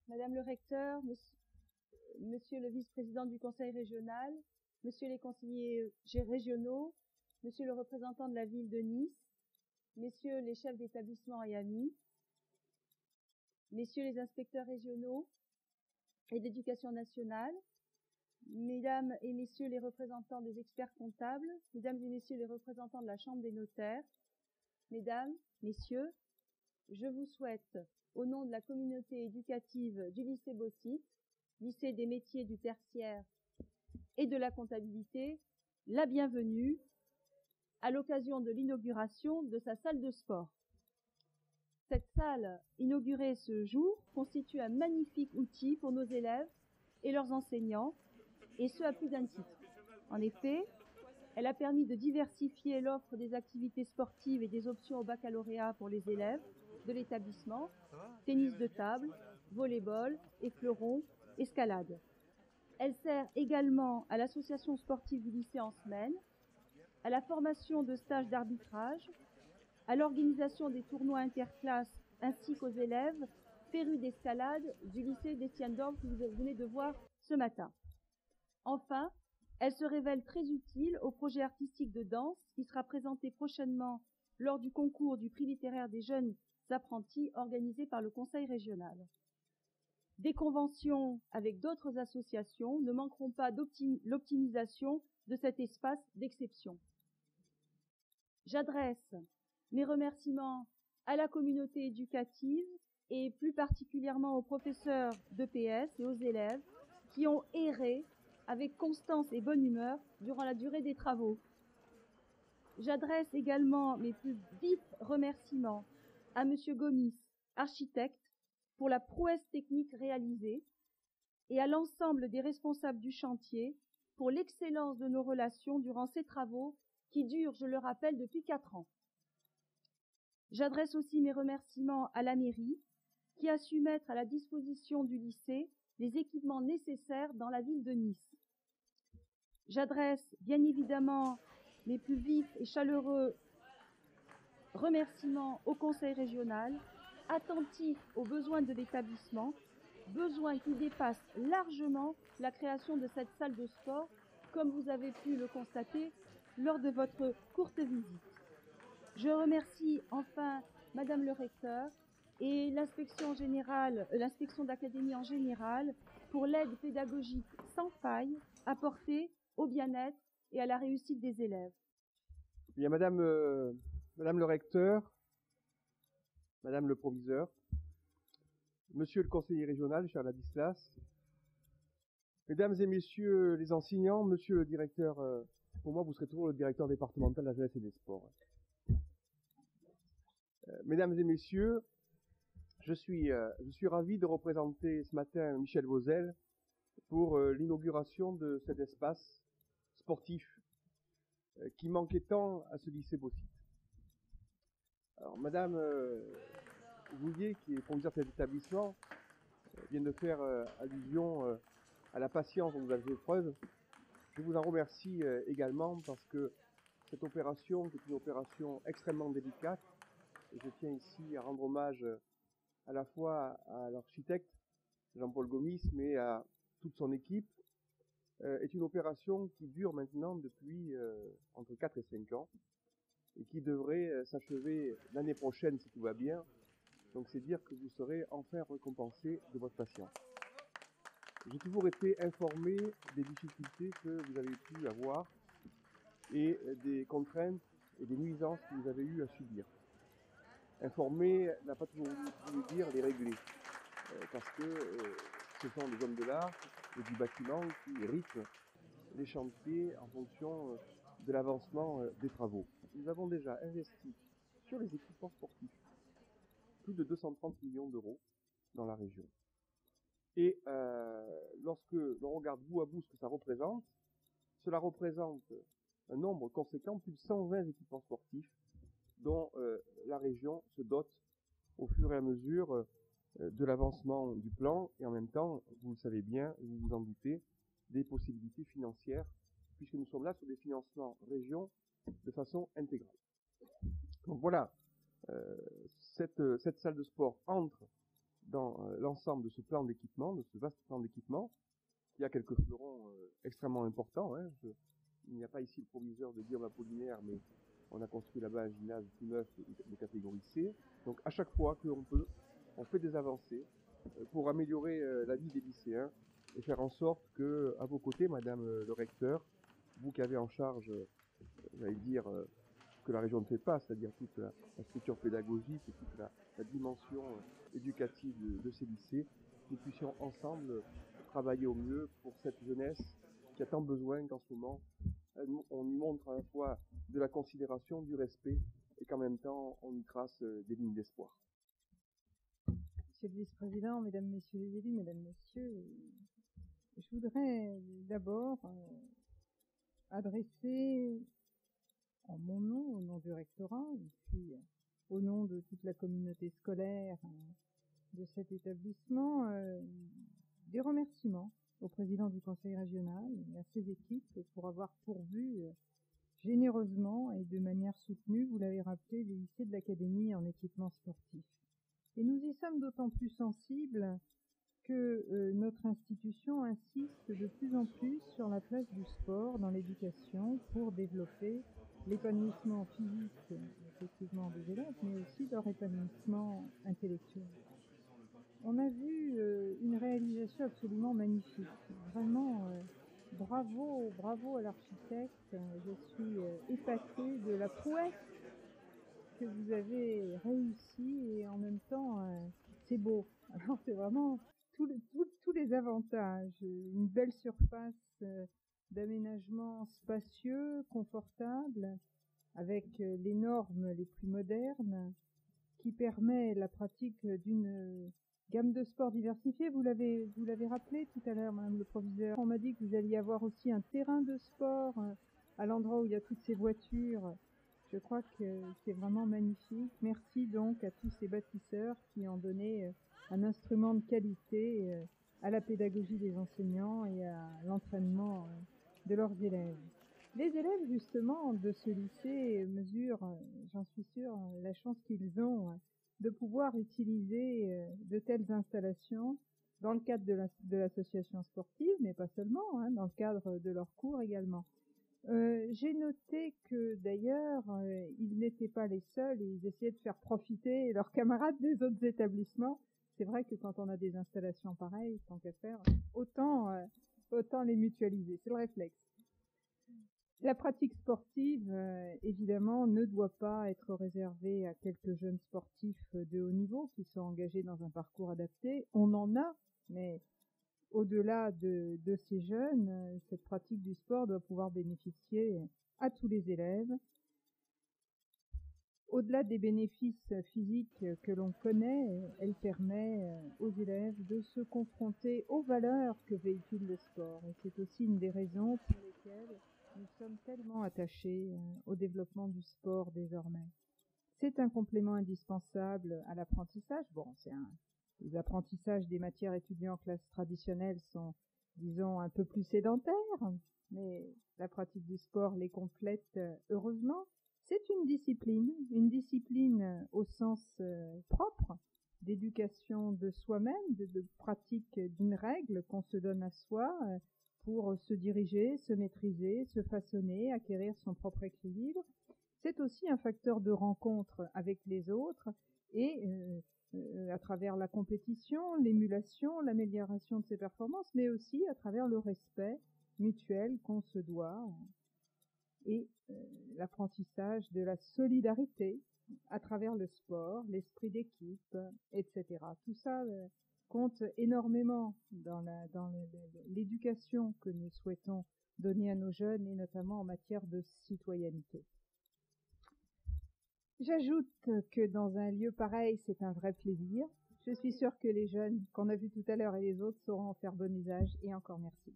Madame le recteur, monsieur le vice-président du conseil régional, monsieur les conseillers régionaux, monsieur le représentant de la ville de Nice, messieurs les chefs d'établissement et amis, messieurs les inspecteurs régionaux et d'éducation nationale, mesdames et messieurs les représentants des experts comptables, mesdames et messieurs les représentants de la Chambre des notaires, mesdames, messieurs, je vous souhaite, au nom de la communauté éducative du lycée Bossit, lycée des métiers du tertiaire et de la comptabilité, la bienvenue à l'occasion de l'inauguration de sa salle de sport. Cette salle, inaugurée ce jour, constitue un magnifique outil pour nos élèves et leurs enseignants, et ce à plus d'un titre. En effet, elle a permis de diversifier l'offre des activités sportives et des options au baccalauréat pour les élèves de l'établissement, tennis de table, volley-ball, effleurons, escalade. Elle sert également à l'association sportive du lycée en semaine, à la formation de stages d'arbitrage, à l'organisation des tournois interclasses ainsi qu'aux élèves férus d'escalade du lycée d'Estienne-d'Orbe que vous venez de voir ce matin. Enfin, elle se révèle très utile au projet artistique de danse qui sera présenté prochainement lors du concours du prix littéraire des jeunes apprentis organisé par le Conseil régional. Des conventions avec d'autres associations ne manqueront pas l'optimisation de cet espace d'exception. J'adresse mes remerciements à la communauté éducative et plus particulièrement aux professeurs d'EPS et aux élèves qui ont erré avec constance et bonne humeur durant la durée des travaux. J'adresse également mes plus vifs remerciements à Monsieur Gomis, architecte, pour la prouesse technique réalisée et à l'ensemble des responsables du chantier pour l'excellence de nos relations durant ces travaux qui durent, je le rappelle, depuis 4 ans. J'adresse aussi mes remerciements à la mairie qui a su mettre à la disposition du lycée les équipements nécessaires dans la ville de Nice. J'adresse bien évidemment mes plus vifs et chaleureux remerciements au conseil régional, attentif aux besoins de l'établissement, besoins qui dépassent largement la création de cette salle de sport, comme vous avez pu le constater lors de votre courte visite. Je remercie enfin Madame le recteur et l'inspection générale, l'inspection d'académie en général, pour l'aide pédagogique sans faille apportée au bien-être et à la réussite des élèves. Bien, Madame le recteur, Madame le proviseur, Monsieur le conseiller régional, cher Ladislas, Mesdames et Messieurs les enseignants, Monsieur le directeur, pour moi vous serez toujours le directeur départemental de la jeunesse et des sports. Mesdames et Messieurs, je suis ravi de représenter ce matin Michel Vauzel pour l'inauguration de cet espace sportif qui manquait tant à ce lycée Bossit. Alors, Madame Vouillet, qui est proviseur de cet établissement, vient de faire allusion à la patience dont vous avez fait preuve. Je vous en remercie également parce que cette opération, qui est une opération extrêmement délicate, et je tiens ici à rendre hommage à la fois à l'architecte Jean-Paul Gomis, mais à toute son équipe, est une opération qui dure maintenant depuis entre 4 et 5 ans et qui devrait s'achever l'année prochaine si tout va bien. Donc c'est dire que vous serez enfin récompensé de votre patience. J'ai toujours été informé des difficultés que vous avez pu avoir et des contraintes et des nuisances que vous avez eu à subir. Informé n'a pas toujours voulu dire les régler, parce que ce sont les hommes de l'art et du bâtiment qui rythment les chantiers en fonction de l'avancement des travaux. Nous avons déjà investi sur les équipements sportifs plus de 230 millions d'euros dans la région. Et lorsque l'on regarde bout à bout ce que ça représente, cela représente un nombre conséquent, plus de 120 équipements sportifs dont la région se dote au fur et à mesure de l'avancement du plan et en même temps, vous le savez bien, vous vous en doutez, des possibilités financières puisque nous sommes là sur des financements région de façon intégrale. Donc voilà, cette salle de sport entre dans l'ensemble de ce plan d'équipement, de ce vaste plan d'équipement. Il y a quelques fleurons extrêmement importants. Hein. Il n'y a pas ici le proviseur de Guillaume Apollinaire, mais on a construit là-bas un gymnase tout neuf de catégorie C. Donc à chaque fois qu'on peut, on fait des avancées pour améliorer la vie des lycéens et faire en sorte que, à vos côtés, Madame le recteur, vous qui avez en charge, j'allais dire, ce que la région ne fait pas, c'est-à-dire toute la structure pédagogique et toute la dimension éducative de ces lycées, nous puissions ensemble travailler au mieux pour cette jeunesse qui a tant besoin qu'en ce moment, on y montre à la fois de la considération, du respect, et qu'en même temps, on y trace des lignes d'espoir. Monsieur le vice-président, mesdames, messieurs les élus, mesdames, messieurs, je voudrais d'abord adresser en mon nom, au nom du rectorat, et puis au nom de toute la communauté scolaire de cet établissement, des remerciements au président du conseil régional et à ses équipes pour avoir pourvu généreusement et de manière soutenue, vous l'avez rappelé, les lycées de l'académie en équipement sportif. Et nous y sommes d'autant plus sensibles que notre institution insiste de plus en plus sur la place du sport dans l'éducation pour développer l'épanouissement physique, effectivement, des élèves, mais aussi leur épanouissement intellectuel. On a vu une réalisation absolument magnifique. Vraiment, bravo à l'architecte. Je suis épatée de la prouesse que vous avez réussi et en même temps, c'est beau. Alors c'est vraiment tous les avantages. Une belle surface d'aménagement spacieux, confortable, avec les normes les plus modernes, qui permet la pratique d'une gamme de sports diversifiés. Vous l'avez rappelé tout à l'heure, Madame le proviseur. On m'a dit que vous alliez avoir aussi un terrain de sport à l'endroit où il y a toutes ces voitures. Je crois que c'est vraiment magnifique. Merci donc à tous ces bâtisseurs qui ont donné un instrument de qualité à la pédagogie des enseignants et à l'entraînement de leurs élèves. Les élèves, justement, de ce lycée mesurent, j'en suis sûre, la chance qu'ils ont de pouvoir utiliser de telles installations dans le cadre de l'association sportive, mais pas seulement, dans le cadre de leurs cours également. J'ai noté que d'ailleurs, ils n'étaient pas les seuls et ils essayaient de faire profiter leurs camarades des autres établissements. C'est vrai que quand on a des installations pareilles, tant qu'à faire, autant les mutualiser. C'est le réflexe. La pratique sportive, évidemment, ne doit pas être réservée à quelques jeunes sportifs de haut niveau qui sont engagés dans un parcours adapté. On en a, mais au-delà de ces jeunes, cette pratique du sport doit pouvoir bénéficier à tous les élèves. Au-delà des bénéfices physiques que l'on connaît, elle permet aux élèves de se confronter aux valeurs que véhicule le sport. Et c'est aussi une des raisons pour lesquelles nous sommes tellement attachés au développement du sport désormais. C'est un complément indispensable à l'apprentissage. Bon, les apprentissages des matières étudiées en classe traditionnelle sont, disons, un peu plus sédentaires, mais la pratique du sport les complète heureusement. C'est une discipline au sens propre, d'éducation de soi-même, de pratique d'une règle qu'on se donne à soi pour se diriger, se maîtriser, se façonner, acquérir son propre équilibre. C'est aussi un facteur de rencontre avec les autres et à travers la compétition, l'émulation, l'amélioration de ses performances, mais aussi à travers le respect mutuel qu'on se doit et l'apprentissage de la solidarité à travers le sport, l'esprit d'équipe, etc. Tout ça compte énormément dans l'éducation que nous souhaitons donner à nos jeunes et notamment en matière de citoyenneté. J'ajoute que dans un lieu pareil, c'est un vrai plaisir. Je suis sûre que les jeunes qu'on a vus tout à l'heure et les autres sauront en faire bon usage et encore merci.